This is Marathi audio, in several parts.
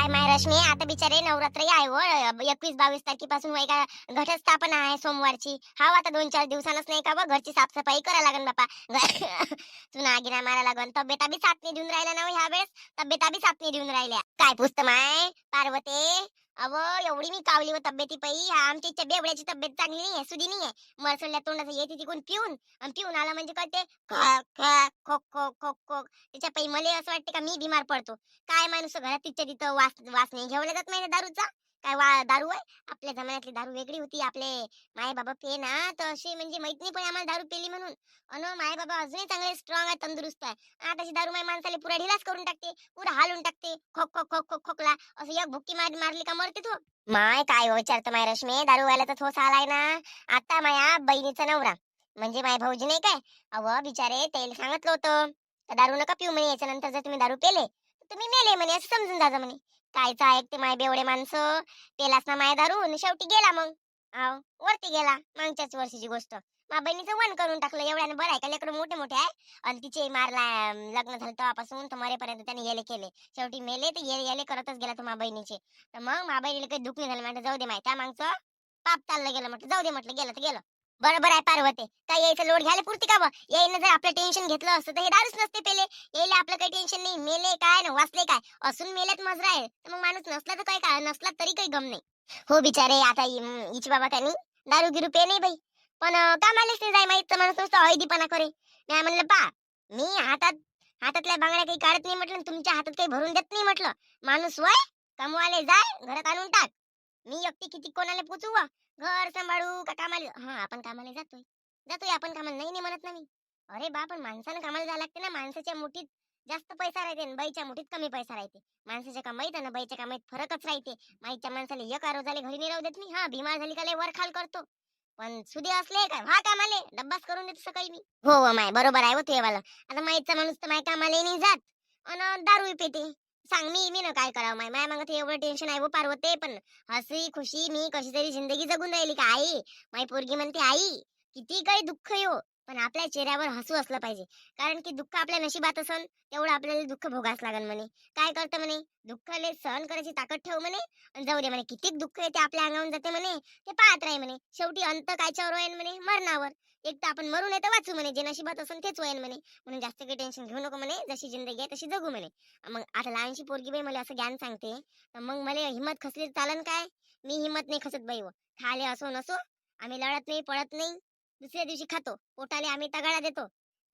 काय माय रश्मी, आता बिचारे नवरात्र आहे हो. 21-22 तारखेपासून वय का घटस्थापना आहे सोमवारची. हाव आता 2-4 दिवसानच नाही का बा घरची साफसफाई करा लागन बापा. चुना गिना मारा लागन. तब्येता बी साथ नाही देऊन राहिल्या ना हो ह्या वेळेस. तब्येता बी साथ नाही देऊन राहिल्या. काय पुसत माय पार्वते. अव एवढी मी कावली व तब्येती पई. आमच्या इच्छा बेवड्याची तब्येत चांगली नाहीये, सुधी नाहीये. मरसडल्या तोंडाचं येते तिकून पिऊन आणि पिऊन आला म्हणजे कळते खोक खोक खोक खोक. त्याच्या पै मले असं वाटते का मी बिमार पडतो. काय माणूस घरात तिच्या तिथं वास वास नाही घेवला जात नाही दारूचा. काय दारू आहे. आपल्या जमान्यातली दारू वेगळी होती. आपले माय बाबा पे ना तर अशी म्हणजे माहित नाही पण आम्हाला दारू पेली म्हणून. अन माय बाबा अजूनही चांगले स्ट्रॉंग आहे, तंदुरुस्त आहे. आताची दारू माय माणसाला पुरा ढिलाच करून टाकते, पुरा हालून टाकते. खोक खोक खोक खोक खोकला असं एक भुक्की मारली का मरते तो. माय काय हो विचारतो माय रश्मी, दारू व्हायला ठोस आलाय ना. आता माया बहिणीचा नवरा म्हणजे माय भाऊजी नाही काय, अव बिचारे त्याला सांगितलं होतं दारू नका पिऊ म्हणे, याच्यानंतर जर तुम्ही दारू पेले तर तुम्ही मेले म्हणे, असं समजून जायचं म्हणे. कायचं ऐकते माय बेवडे माणसं. पेलास ना माय दारू आणि शेवटी गेला मग. आव वरती गेला. मागच्याच वर्षीची गोष्ट. मा बहिणीचं वन करून टाकलं. एवढ्यानं बरं आहे का, लेकरं मोठे मोठे आहे आणि तिचे मारला. लग्न झालं तेव्हापासून तर मरेपर्यंत त्याने येले केले. शेवटी मेले तर येले करतच गेला तो मा बहिणीचे. तर मग मा बहिणीला काही दुःख नाही झालं. म्हटलं जाऊ दे माय, त्या मागचं पाप चाललं गेलं. म्हटलं जाऊ दे, म्हटलं गेलं तर गेलं. बरोबर आहे पार्वते. काय यायचं लोड घ्यायला पुरती का बा. यायनं जर आपलं टेन्शन घेतलं असतं तर हे दारूच नसते पेले. यायला आपलं काही टेन्शन नाही. मेले काय ना वाचले काय, असून मेल्यात मजरा आहे. तर मग माणूस नसला तर काय नसला तरी काही गम नाही. हो बिचारे आता हिचे बाबा त्यांनी दारू गिरू पे नाही बाई. पण कामालाच नाही जाय माहित माणूस नुसतं हळदीपणा करे. मी म्हणलं पा, मी हातातल्या बांगड्या काही काढत नाही म्हटलं, तुमच्या हातात काही भरून देत नाही म्हटलं. माणूस वय कमवाले जाय घरात आणून टाक. मी एकटी किती कोणाला पोचू व? घर सांभाळू का कामाला? हा आपण कामाला जातोय. जातोय आपण कामाला, नाही नाही म्हणत ना मी. अरे बा पण माणसानं कामाला जायला लागते ना. माणसाच्या मुठीत जास्त पैसा राहते आणि बाईच्या मुठीत कमी पैसा राहते. माणसाच्या कमाईत आणि बाईच्या कमाईत फरकच राहते. माईच्या माणसाला एक आरोग्याला घरी नाही राहू देत मी. हा बिमार झाली का लय वर खाल करतो. पण सुधी असले काय व्हा कामाले डब्बाच करून देतो सकाळी मी. हो माय बरोबर आहे हो तुझ्यावाला. आता माईचा माणूस तर माय कामाला नाही जात आणि दारू पेते. सांग मी ना काय करावं माय. माय मग एवढं टेन्शन आहे वो पार्वते. पण हसी खुशी मी कशी तरी जिंदगी जगून राहिली का आई. माई पोरगी म्हणते आई किती काही दुःख येऊ पण आपल्या चेहऱ्यावर हसू असलं पाहिजे. कारण की दुःख आपल्या नशिबात असन तेवढं आपल्याला दुःख भोगास लागन म्हणे. काय करतं म्हणे, दुःखाले सहन करायची ताकद ठेव म्हणे. आणि जाऊ दे म्हणे, किती दुःख येते आपल्या अंगावून जाते म्हणे ते पाहत राही म्हणे. शेवटी अंत कायच्यावर होईन म्हणे, मरणावर. एक तर आपण मरू नाही तर वाचू म्हणे, जे नशिबात असन तेच होईन म्हणे. म्हणून जास्त काही टेन्शन घेऊ नको म्हणे, जशी जिंदगी आहे तशी जगू म्हणे. मग आता लहानशी पोरगी बाई मला असं ज्ञान सांगते तर मग मला हिंमत खसली चालन काय. मी हिंमत नाही खसत बाई व. खाले असो नसो आम्ही लढत नाही पळत नाही. दुसऱ्या दिवशी खातो, पोटाले आम्ही तगाडा देतो.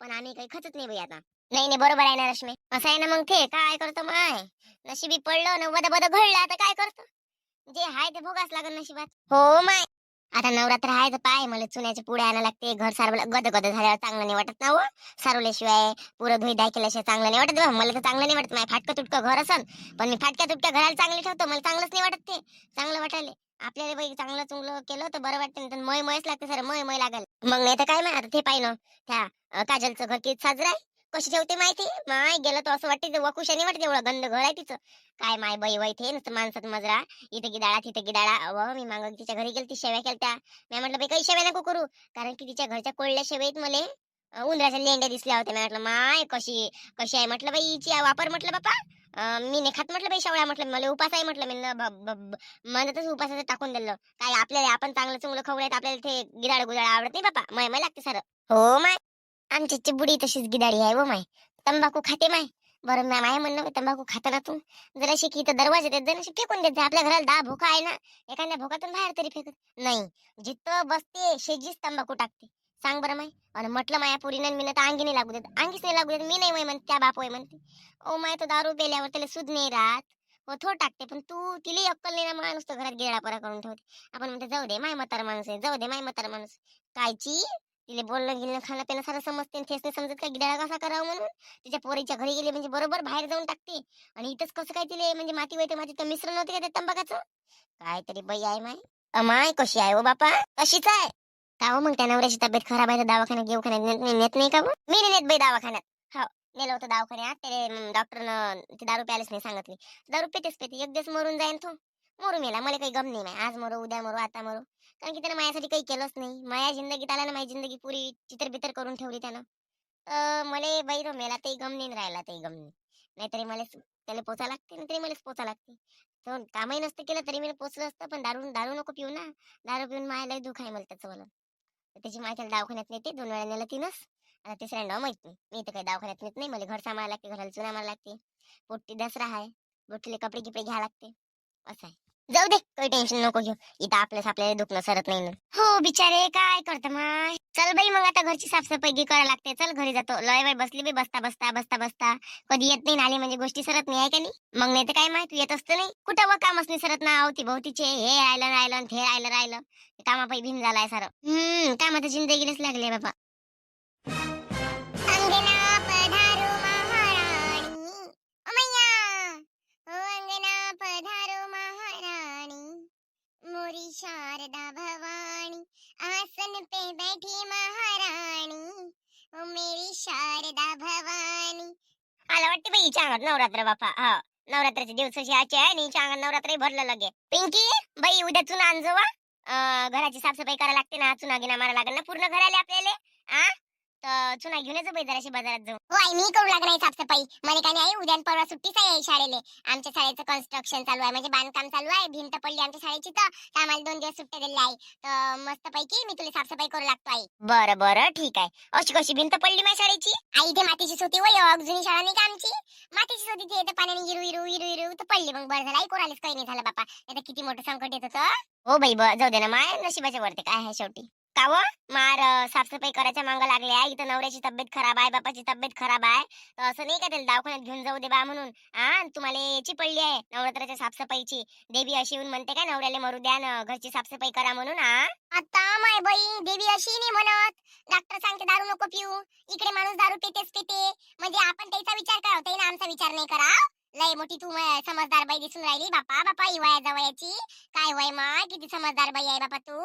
पण आम्ही काही खचत नाही बाई आता. नाही नाही बरोबर आहे ना रश्मी. असं आहे ना मग ते काय करतो माय. नशिबी पडलं न वद बद घडलं आता काय करतो. जे हाय ते भोगास लागल नशिबात. हो माय. आता नवरात्र आहे तर पाय मला चुन्याचे पुढे आणायला लागते. घर सारवलं गद गद झाल्यावर चांगलं नाही वाटत ना हो. सारवल्याशिवाय पुरं धुई दाय केल्याशिवाय चांगलं नाही वाटत बा. मला तर चांगलं नाही वाटत. माय फाटकं तुटकं घर असन पण मी फाटक्या तुटक्या घराला चांगली ठेवतो. मला चांगलंच नाही वाटत ते. चांगलं वाटायले आपल्याला बाई चांगलं चुंगलं केलं तर बरं वाटतं. नाही तर मय मयच लागते सर मय मय लागल. मग नाही तर काय माय आता ते पाहिलं त्या काजलचं घर किती साजरं आहे. कशी ठेवते माहिती माय. गेलं तर असं वाटते वकुशाने वाटते एवढं गंद घर आहे तिचं. काय माय बाई वाईट हे नुसतं माणसात मजरा. इथं गिडाळा तिथं गिडाळा. अव मी मागं तिच्या घरी गेली ती शेव्या केलत्या. मी म्हटलं बाई काही शेव्या नको करू. कारण की तिच्या घरच्या कोळल्या शेवेत मले उंदराच्या लेंड्या दिसल्या होत्या. मी म्हटलं माय कशी कशी आहे म्हटलं बाई हिची वापर म्हटलं बापा. मी नाही खात म्हटलं बाई शेवळ्या. म्हटलं मला उपास आहे म्हटलं. मी म्हणतच उपासाचं टाकून दिलं. काय आपल्याला आपण चांगलं चुंगलं खवळ्यात आपल्याला ते गिडाळ गुडाळ आवडत नाही बापा. मय मय लागते सर. हो माय. आमची बुडी तशीच गिदाडी आहे हो माय. तंबाखू खाते माय. बरं मॅम आहे म्हणणं तंबाखू खाता ना तू. जरा शिकी तर दरवाजे देत जरा फेकून देत जा. आपल्या घराला 10 भोका आहे ना. एखाद्या भोकातून बाहेर तरी फेकत नाही. जिथं बसते शेजीच तंबाखू टाकते. सांग बरं माय. आणि म्हटलं माया पुरीनं मी तर अंगी नाही लागू देत. अंगीच नाही लागू देत. मी नाही वय म्हणते त्या बाप वय म्हणते. ओ माय तो दारू पेल्यावर त्याला सुध नाही राहत. हो थोड टाकते पण तू तिला अक्कल नाही ना. माय नुसतं घरात गेडापरा करून ठेवते. आपण म्हणते जाऊ दे माय म्हातारा माणूस आहे. जाऊ दे माय म्हातारा माणूस. कायची तिले बोलणं गिलणं खाणं पिणं सारं समजते. तेच नाही समजत का गिडाळा कसा करावं म्हणून. तिच्या पोरीच्या घरी गेले म्हणजे बरोबर बाहेर जाऊन टाकते. आणि इथंच कसं काय तिले म्हणजे माती वयते माती तर मिश्रण नव्हते का ते तंबाखाचं. काहीतरी बाई आहे माय. अमाय कशी आहे हो बापा. तशीच आहे. का हो मग त्या नवऱ्याची तब्येत खराब आहे तर दवाखान्यात घेऊखान्यात नेत नाही का मग. मी नाही नेत बाई दवाखान्यात. हो नेलं होतं दवाखान्यात. ते डॉक्टरनं ते दारू प्यायलाच नाही सांगितली. दारू पेतेच पेते. एक दिवस मरून जाईन तो. मरू मेला मला काही गम नाही माय. आज मरू उद्या मरू आता मरू. कारण की त्यानं माझ्यासाठी काही केलंच नाही. माझ्या जिंदगीत आला ना माझी जिंदगी पुरी चित्रबितर करून ठेवली त्यानं. मले बाई तो मेला ते गम नाही राहिला ते गम नाही. नाहीतरी मला त्याला पोचा लागते ना, तरी मलाच पोचा लागते. तो कामही नसतं केलं तरी मी पोचलं असतं, पण दारू दारू नको पिऊ ना. दारू पिऊन माया लय दुःख आहे मला त्याचं मला. तर त्याची माय त्याला दवाखान्यात नेते, 2 वेळा नेलं तिनंच. आता तिसऱ्यांदा माहित नाही. मी तर काही दवाखान्यात नेत नाही. मला घर सांभाळायला लागते, घराला चुना मारायला लागते. पोट्टी दसरा आहे. पोट्टीला कपडे-गिपडे घ्यावे लागते. असं आहे. जाऊ दे, काही टेन्शन नको घेऊ. इथं आपल्याला दुखणं सरत नाही ना. हो बिचारे, काय करतं माय. चल बाई मग आता घरची साफसफाई करायला लागते. चल घरी जातो. लय वेळ बसली बाई, बसता. कधी येत नाही ना आली म्हणजे गोष्टी सरत नाही आहे का नाही? मग नाही तर काय माहित, तू येत असतं नाही. कुठं व कामच नाही सरत ना, अवती-भोवतीचे हे राहिलं आणि ते राहिलं. कामापायी भीम झालाय सारं. कामात जिंदगीलाच लागले बाबा. अंगना पधारो महाराणी, ओ मैया, ओ अंगना पधारो महाराणी, मोरी शारदा भवानी, आसन पे बैठी महाराणी, ओ मेरी शारदा भवानी. मला वाटते बाई हिच्या अंगात नवरात्र बापा. हा, नवरात्राचे दिवसाची आजची आहे आणि हिच्या अंगात नवरात्रही भरलं लगे. पिंकी, बाई उद्या चुना आणजो वा. घराची साफसफाई करायला लागते ना, चुना गिना मारा लागेल ना पूर्ण घराले आपल्याला. आ तर चुना घेऊन येतो बाई जराशी बाजारात जाऊन. हो आई, मी करू लागणार साफसफाई. मला काय नाही, उद्या आणि परवा सुट्टीच आहे शाळेले. आमच्या शाळेचं कन्स्ट्रक्शन चालू आहे, म्हणजे बांधकाम चालू आहे. भिंत पडली आमच्या शाळेची, तर आम्हाला 2 दिवस सुट्ट्या दिलेल्या आहे. तर मस्त पैकी मी तुला साफसफाई करू लागतो आई. बरं ठीक आहे. अशी कशी भिंत पडली माझ्या शाळेची? आई ते मातीचीच होती वय, जुनी शाळा नाही का आमची, मातीचीच होती. ते पाण्याने हिरू तर पडली. मग बरं झालं आई, कोणालाच काही नाही झालं बापा. आता किती मोठं संकट येत होतं. हो बाई, जाऊ दे ना माय, नशिबाच्या वरती काय आहे शेवटी. का व मार साफसफाई करायच्या मागं लागल्या. इथं नवऱ्याची तब्येत खराब आहे, बापाची तब्येत खराब आहे, तर असं नाही का त्याला दवाखान्यात घेऊन जाऊ दे बा म्हणून. तुम्हाला याची पडली आहे नवरात्राच्या साफसफाईची. देवी अशी येऊन म्हणते का नवऱ्याला मरू द्या न घरची साफसफाई करा म्हणून. आता माय बाई, देवी अशी नाही म्हणत. डॉक्टर सांगते दारू नको पिऊ. इकडे माणूस दारू पिते. म्हणजे आपण त्याचा विचार करावा, ना आमचा विचार नाही करा. लय मोठी तू समजदार बाई दिसून राहिली. बापा ही वया जवयाची काय वय माय, किती समजदार बाई आहे बापा तू.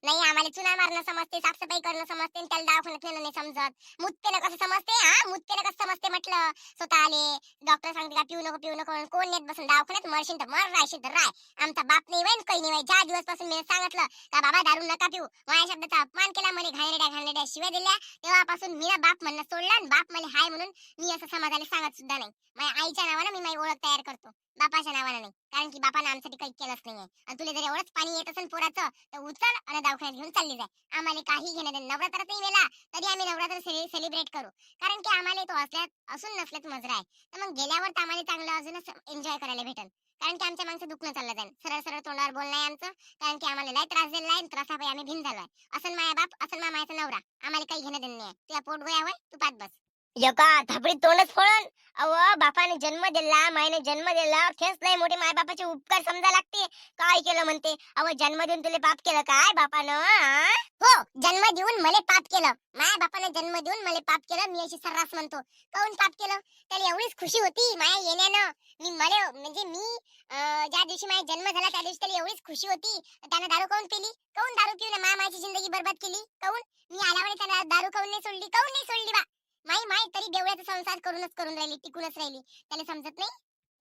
नाही, आम्हाला चुना मारणं समजते, साफसफाई करणं समजते, आणि त्याला दवाखान्यात नेणं नाही समजत. मुततेनं कसं समजते? मुततेनं कसं समजते म्हटलं. स्वतः आले डॉक्टर सांगते का पिऊ नको म्हणून, कोण नेत बसून दवाखान्यात. मरशील तर मर, राहशील तर राय. आमचा बाप नाही वय काही नाही वय. ज्या दिवसपासून मी सांगितलं का बाबा दारू नका पिऊ, माझ्या शब्दाचा अपमान केला, मला घाणेरड्या शिव्या दिल्या, तेव्हापासून मी बाप म्हणणं सोडलं, आणि बाप मला हाय म्हणून मी असं समाजाला सांगत सुद्धा नाही. माझ्या आईच्या नावानं मी माझी ओळख तयार करतो, बापाच्या नावानं नाही. कारण की बापानं आमच्यासाठी काही केलंच नाहीये. आणि तुला जर एवढंच पाणी येत असेल पोराचं, तर उचल आणि दवाखान्यात घेऊन चालली जाय. आम्हाला काही घेणं देणं. नवरात्रात नाही वेळा तरी आम्ही नवरात्र सेलिब्रेट करू. कारण की आम्हाला तो असल्यात असून नसल्यात मजरा आहे. तर मग गेल्यावर तर आम्हाला चांगलं अजूनच एन्जॉय करायला भेटल. कारण की आमच्या मागचं दुखणं चाललं जाईल. सरळ तोंडावर बोलणं आहे आमचं. कारण की आम्हाला लय त्रास दिला आहे, त्रासापायी आम्ही भिन झालोय. असन माया बाप, असन मायाचा नवरा, आम्हाला काही घेणं देणं नाही. तुझ्या पोट गोया होय, तू पाच बस. यका थापडी तोंडच फोडन. अव बापाने जन्म दिला, मायने जन्म दिला, तेच लय मोठे माय बापाचे उपकार समजा लागते. काय केलं म्हणते? अव जन्म देऊन तुला पाप केलं काय बापानं? हो, जन्म देऊन मला पाप केलं. माया बापाने जन्म देऊन मला पाप केलं, मी अशी सर्रास म्हणतो. काऊन पाप केलं? त्याला एवढीच खुशी होती माया येण्यानं. मी ज्या दिवशी माझा जन्म झाला त्या दिवशी त्याला एवढीच खुशी होती. त्यानं दारू काऊन पिली? काऊन दारू पिऊन मायाची जिंदगी बरबाद केली? काऊन? मी आल्यावर त्यानं दारू काऊन नाही सोडली? काऊन नाही सोडली बा? माई तरी देवळाचा संसार करून राहिली, टिकूनच राहिली. त्याला समजत नाही.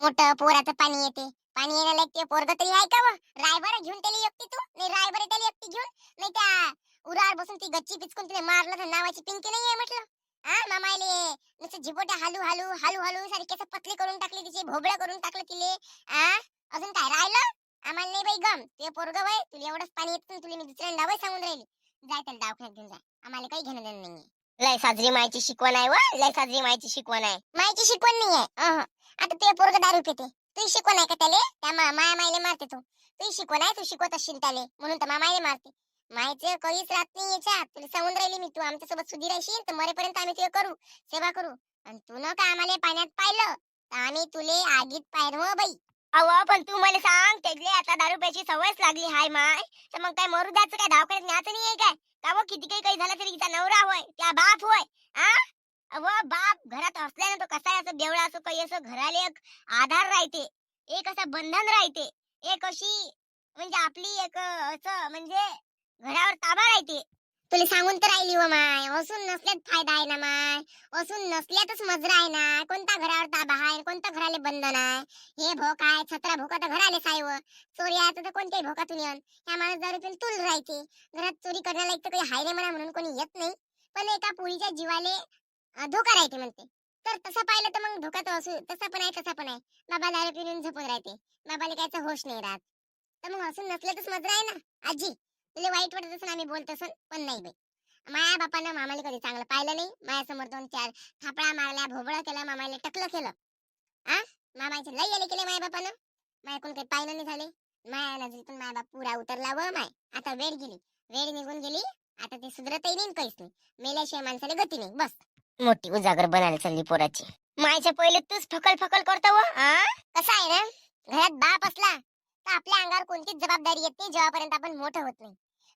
मोठं पोराचं पाणी येते, पाणी येण्याला एक ते पोरग तरी आहे का व? रायबर घेऊन त्याला एकटी तू नाही, रायबर त्याला एकटी घेऊन नाही, त्या उरावर बसून ती गच्ची पिचकून तिला मारलं तर नावाची पिंकी नाही आहे म्हटलं. मामाले नुसतं झिपोटे हालू सारी केस पतली करून टाकली, तिचे भोबळं करून टाकलं तिले. अजून काय राहिलं? आम्हाला नाही बाई गम. ते पोरग वय तुला एवढंच पाणी येत, तुला मी दुसऱ्यांदा वय सांगून राहिली. जाय त्याला दवाखान्यात घेऊन जाय. आम्हाला काही घेणं देणं नाहीये. लय साजरी मायची शिकवण आहे व, लय साजरी मायची शिकवण आहे. मायची शिकवण नाहीये. आता ते पोरग दारू पिते, तू शिकवण आहे का त्याले? त्या माया मायले मारते तू शिकवण आहे, तू शिकवत असशील त्याले म्हणून तर मायले मारते. मायचं काहीच राहत नाही याच्यात. तुला सांगून राहिली मी, तू आमच्या सोबत सुधी राहशील तर मरेपर्यंत आम्ही तुझे करू, सेवा करू. आणि तू न का आम्हाला पाण्यात पाहिलं तर आम्ही तुले आगीत पाहिलं बाई. अव पण तू मला सांग, त्यातले आता दारू प्यायची सवयच लागली हाय माय, तर मग काय मरू द्याचं काय, दवाखान्यात न्यायचं नाहीये काय? का व किती काही झालं तरी तिचा नवरा होय, त्या बाप होय. अव बाप घरात असल्यानं तो कसा असं देवळा असो काही असं घराले एक आधार राहते, एक असं बंधन राहते, एक अशी म्हणजे आपली एक असं म्हणजे घरावर ताबा राहते. तुला सांगून तर राहिली व माय, असून नसल्यात फायदा आहे ना माय, असून नसल्यातच मजरा आहे ना. कोणता घरावर ताबा आहे, कोणता घराले बंधन आहे? हे भोक आहे, छत्रा भोका तर घराले सायव. चोरी आहे तर कोणत्याही भोकातून येऊन ह्या माणूस दारू पिऊन तुल राहायचे. घरात चोरी करण्याला एक तर काही हाय नाही म्हणा म्हणून कोणी येत नाही, पण एका पुरीच्या जीवाले धोका राहते म्हणते. तर तसं पाहिलं तर मग धोका तर असू तसा पण आहे तसा पण आहे. बाबा दारू पिऊन झोपून राहते, बाबाला कायचा होश नाही राहत. तर मग हसून नसलं तर मजा आहे ना. आजी तुला वाईट वाटत असेल आम्ही बोलत असेल पण नाही बाई. माया बापानं मामाला कधी चांगलं पाहिलं नाही. माझ्यासमोर 2-4 थापडा मारल्या, भोबळं केलं, मामाला टकलं केलं. आ मामाचे लई याले केले माया बापानं. माझ्याकडून काही पाहिलं नाही झाले. माया नजरेतून माया बाप पुरा उतरला व माय. आता वेळ गेली, वेळ निघून गेली. आता ते सुधरतही नाही काहीच नाही. मेल्याशिवाय माणसाला गती नाही बस. मोठी उजागर बनायला चालली पोराची. मायच्या पहिले तूच फकल फकल करतो व कसं आहे ना, घरात बाप असला तर आपल्या अंगावर कोणतीच जबाबदारी येत नाही जेव्हापर्यंत आपण मोठं होत नाही.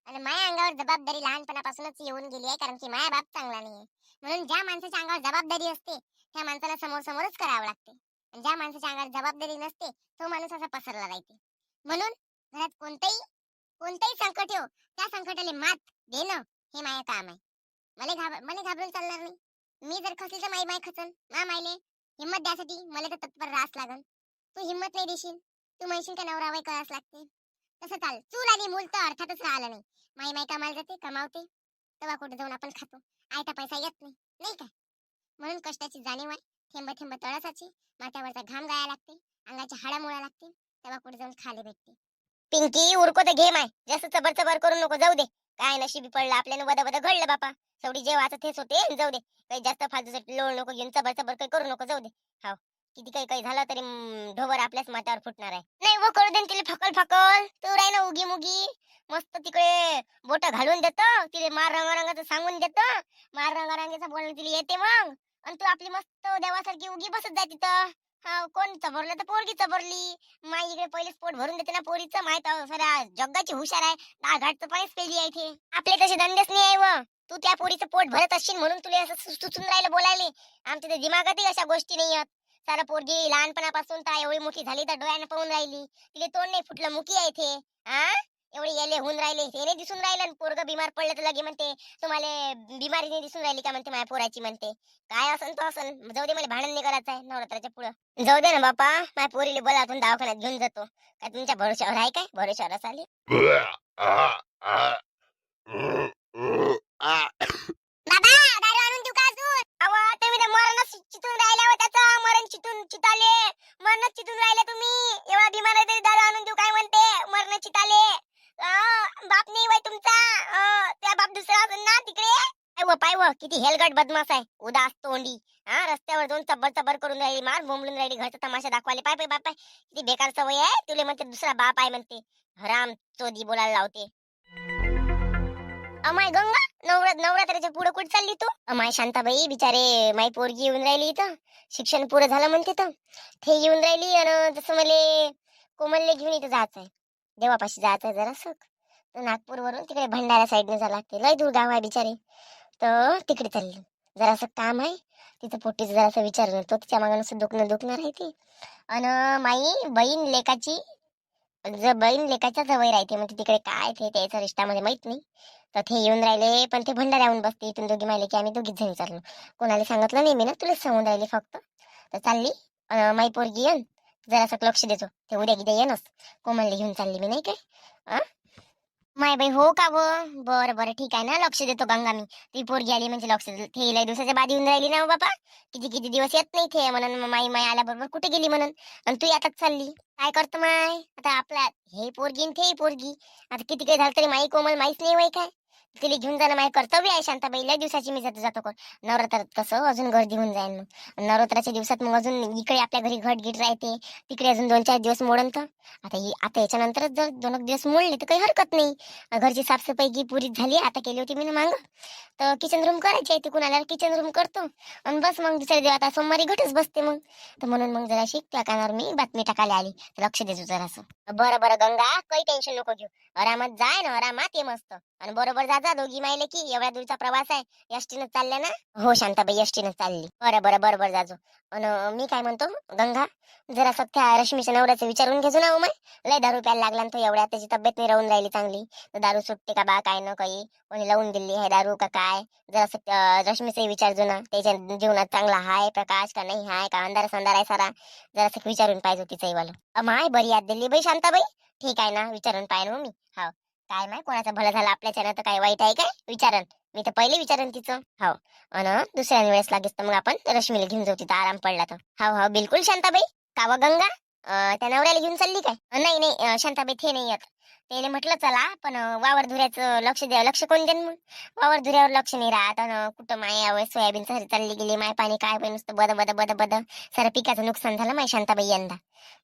आणि माझ्या अंगावर जबाबदारी लहानपणापासूनच येऊन गेली आहे, कारण की माझा बाप चांगला नाहीये. म्हणून ज्या माणसाच्या अंगावर जबाबदारी असते त्या माणसाला समोर समोरच करावं लागते. आणि ज्या माणसाच्या अंगावर जबाबदारी नसते तो माणूस असा पसरला राहते. म्हणून घरात कोणतेही कोणतेही संकट येऊ त्या संकटाला मात देणं हे माझं काम आहे. मला घाबरून चालणार नाही. मी जर खचली तर माई खचन ना. मायले हिम्मत द्यासाठी मला तर तत्पर रास लागल. तू हिम्मत नाही देशील, तू म्हणशील का नवरा बाई करावंच लागते. तसं चाल. चूल आणि मूल तर अर्थातच राहिलं नाही. माई कामाला जाते, कमावते, तेव्हा कुठे जाऊन आपण खातो. आयता पैसा येत नाही, नाही का? म्हणून कष्टाची जाणीव आहे. थेंब थेंब तळसाची, माथ्यावरचा घाम गाया लागते, अंगाच्या हाडा मुळा लागते, तेव्हा कुठे जाऊन खाले भेटते. पिंकी उरको तर घे माय, जास्त चबर चबर करू नको. जाऊ दे, काय नशिबी पडलं आपल्यानं, वदा वदा घडलं बापा. शेवटी जेव्हाचं तेच होते. जाऊ दे, काही जास्त फालतूचं लोळ नको घेऊन, चबर चबर काही करू नको. जाऊ दे. हाव किती काही काही झालं तरी ढोबर आपल्याच माथ्यावर फुटणार आहे. नाही वो करू दे तिला फकल फकल. तू राही ना उगी मुगी मस्त तिकडे बोट घालून देतो तिले, मार रंगारंगाचं सांगून देतो. मार रंगारंगाचं बोलणं तिला येते मग. आणि तू आपली मस्त देवासारखी उगी बसत जाय तिथं. हा कोण चबरलं तर पोरगी चबरली. माई इकडे पहिलेच पोट भरून देते ना पोरीचं. माहित साऱ्या जगाची हुशार आहे. घाटचं पाणीच पेली आहे इथे. आपले तसे धंदेच नाही आहे व. तू त्या पोरीचं पोट भरत असशील म्हणून तुला असं सुचून राहिलं बोलायले. आमच्या त्या दिमागातही अशा गोष्टी नाही आहेत. सारा पोरगी लहानपणापासून तर एवढी मोठी झाली तर डोळ्यानं पाहून राहिली. तिला तोंड नाही फुटलं, मुकी आहे इथे. हा एवढे येले होऊन राहिले, हे नाही दिसून राहिलं. पोरग बिमार पडलं तर लगे म्हणते तुम्हाला बिमारी नाही दिसून राहिली का म्हणते माझ्या पोराची म्हणते. काय असन तो असन. जाऊ दे, मला भांडण नाही करायचं आहे नवरात्राच्या पुढं. जाऊ दे ना बापा, माझ्या पोरीला बोलावून दवाखान्यात घेऊन जातो. काय तुमच्या भरोश्यावर आहे काय? भरोश्यावर आले बाबा दारू आणून देऊ का अजून? अव तुम्ही तर मरणच चितून राहिल्या, त्याचं मरण चितून चिताले. मरणच चितून राहिले तुम्ही. एवढा बिमार आहे तरी दारू आणून देऊ काय म्हणते? मरण चिताले. बाप नाही वय तुमचा. त्या बाप दुसरा असेल ना तिकडे. पाय व किती हेलगट बदमाश आहे, उदास तोंडी. हा रस्त्यावर जाऊन चब्बर चब्बर करून राहिली, मार बोंबलून राहिली, घरचा तमाशा दाखवायला. पाय पाय बाप किती बेकार सवय आहे तुले. म्हणते दुसरा बाप आहे म्हणते. हराम चोदी बोलायला लावते. अमाय गंगा, नवरात्राच्या पुढे कुठे चालली तू? अमाय शांताबाई, बिचारे माई पोरगी येऊन राहिली इथं. शिक्षण पुरं झालं म्हणते तर ते येऊन राहिली. आणि जसं मला कोमलले घेऊन इथं जायचंय, देवापाशी जायचंय जरासं. नागपूर वरून तिकडे भंडारा साईडने जायला लागते. लय दूर गाव आहे बिचारे. तर तिकडे चालली, जरासं काम आहे तिचं. पोट्टीचं जरासं विचारलं तो, तिच्या मागानं दुखणं राहते. आणि माई बहीण लेकाची बहीण लेकाच्या जवळ राहते म्हणते तिकडे. काय ते त्याच्या रिश्तामध्ये माहित नाही. तर ते येऊन राहिले, पण ते भंडाऱ्याहून बसते. इथून दोघी माहिले की आम्ही दोघीच जण चाललो. कोणाला सांगितलं नाही मी ना, तुलाच सांगून राहिले फक्त. तर चालली माई पोरगी येन जरासं लक्ष देतो. ते उद्या गिद्या येणच कोमलला घेऊन चालली मी, नाही काय? माय बाई हो का व? बरं बरं ठीक आहे ना, लक्ष देतो गंगा मी. ती पोरगी आली म्हणजे लक्ष देतो. ते लय दिवसाच्या बाद येऊन राहिली ना बापा. किती किती दिवस येत नाही ते. म्हणून माई माई आल्याबरोबर कुठे गेली म्हणून. आणि तू आताच चालली. काय करतो माय आता? आपला हे पोरगी आणि ते पोरगी आता किती काही झालं तरी माई कोमल माहीच नाही वय काय. तिला घेऊन जाणं माझं कर्तव्य आहे शांताबाई. लय दिवसाची मी जातो कोण. नवरात्रात कसं अजून गर्दी होऊन जाईल मग. नवरात्राच्या दिवसात मग अजून इकडे आपल्या घरी घट गिट राहते, तिकडे अजून 2-4 दिवस मोडन. तर आता याच्यानंतरच जर 2 दिवस मोडले तर काही हरकत नाही. घरची साफसफाई की पुरी झाली. आता केली होती मी ना मांग. तर किचन रूम करायची आहे. तिकून आल्यावर किचन रूम करतो आणि बस मग दुसऱ्या दिवस आता सोमवारी घटच बसते मग. तर म्हणून मग जरा त्या कानावर मी बातमी टाकायला आली. लक्ष देतो जरासं. बरं बरं गंगा, काही टेन्शन नको घेऊ. आरामात जाय ना, आरामात ये मस्त. आणि बरोबर जा दोघी मायले की. एवढ्या दूरचा प्रवास आहे. एसटीनं चालल्या ना? हो शांताबाई, एसटीनं चालली. बरं बरं बरोबर जाजो. आणि मी काय म्हणतो गंगा, जरा त्या रश्मीच्या नवऱ्याचं विचारून घेजो ना. मग लय दारू प्यायला लागला ना तो एवढ्या. त्याची तब्येत नाही राहून राहिली चांगली. तर दारू सुटते का बा काय ना काही, कोणी लावून दिली आहे दारू का काय? जरा रश्मीचंही विचारजो ना. त्याच्या जीवनात चांगला हाय प्रकाश का नाही हाय, का अंधार संधार आहे सारा. जरासं विचारून पाहिजे तिचंही वाला. माय बरी याद दिली बाई शांताबाई. ठीक आहे ना, विचारून पाहिजे मी. हाव काय माय कोणाचं भलं झालं आपल्याच्यानं तर काय वाईट आहे काय? विचारन मी तर पहिले विचारेन तिचं. हो, अन दुसऱ्या वेळेस लागेच तर मग आपण रश्मीला घेऊन जाऊ तिथं आराम पडला तर. हो हो बिलकुल शांताबाई. का व गंगा त्या नवऱ्याला घेऊन चालली काय? नाही नाही शांताबाई ते नाही येत. त्याने म्हटलं चला पण वावर धुऱ्याचं लक्ष द्या. लक्ष कोण देईन मग? वावर धुऱ्यावर लक्ष नाही राहत. अन कुठं माय यावेळेस सोयाबीन सारी चालली गेली. माय पाणी काय पण नुसतं बद बद बद बद. सारं पिकाचं नुकसान झालं माय शांताबाई यंदा.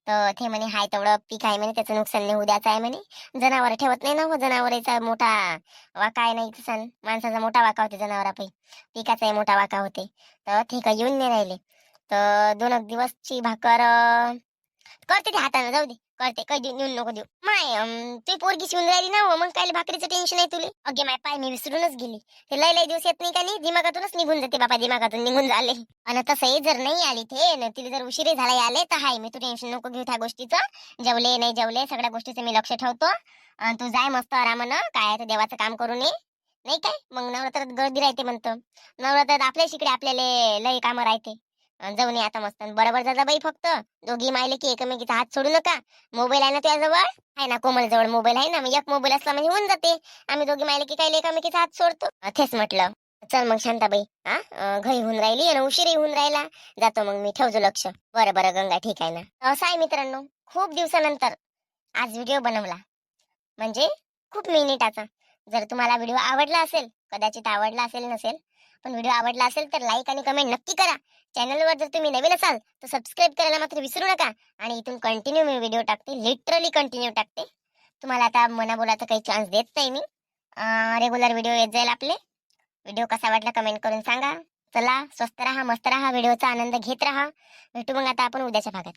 तर ते म्हणे हाय तेवढं पीक आहे म्हणे त्याचं नुकसान नाही होऊ द्यायचं आहे म्हणे. जनावर ठेवत नाही ना हो. जनावरांचा मोठा वाका आहे नाही सण. माणसाचा मोठा वाका होते जनावरापै. पिकाचाही मोठा वाका होते. तर ते काही येऊन नाही राहिले. तर 2 दिवसची भाकर करते ते हाताने जाऊ दे. करते काही देऊन नको देऊ. माय ती पोरगी शिवून राहिली ना हो, मग काय भाकरीचं टेन्शन आहे तुले? अगे माय पाय मी विसरूनच गेली. ते लय लय दिवस येत नाही का नाही दिमागातूनच निघून जाते बाबा. दिमागातून निघून झाले. आणि तसंही जर नाही आली ते न तिला जर उशिरे झाला आले तर हाय मी तू टेन्शन नको घेऊ त्या गोष्टीचं. जेवले नाही जेवले सगळ्या गोष्टीचं मी लक्ष ठेवतो. आणि तू जाय मस्त आरामानं काय ते देवाचं काम करून ये. नाही काय मग नवरात्रात गर्दी राहते म्हणतं. नवरात्रात आपल्याच इकडे आपल्याला लय कामं राहते. जाऊन ये आता मस्त बरोबर जा बाई. फक्त दोघी मायले की एकमेकीचा हात सोडू नका. मोबाईल आहे ना तुझ्याजवळ? आहे ना कोमल जवळ मोबाईल आहे ना. मग एक मोबाईल असला म्हणजे होऊन जाते. आम्ही दोघी मायले की काही एकामेकीचा हात सोडतो. तेच म्हटलं. चल मग शांताबाई घरी होऊन राहिली आणि उशीरही होऊन राहिला. जातो मग मी ठेवतो लक्ष. बरं बरं गंगा ठीक आहे ना. असं आहे मित्रांनो खूप दिवसानंतर आज व्हिडिओ बनवला. म्हणजे खूप मिनिटाचा. जर तुम्हाला व्हिडिओ आवडला असेल कदाचित आवडला असेल नसेल पण व्हिडिओ आवडला असेल तर लाईक आणि कमेंट नक्की करा. चॅनलवर जर तुम्ही नवीन असाल तर सबस्क्राईब करायला मात्र विसरू नका. आणि इथून कंटिन्यू मी व्हिडिओ टाकते. लिटरली कंटिन्यू टाकते. तुम्हाला आता मना बोलायचा काही चान्स देत नाही मी. रेग्युलर व्हिडिओ येत जाईल आपले. व्हिडिओ कसा वाटला कमेंट करून सांगा. चला स्वस्त राहा मस्त राहा व्हिडिओचा आनंद घेत राहा. भेटू मग आता आपण उद्याच्या भागात.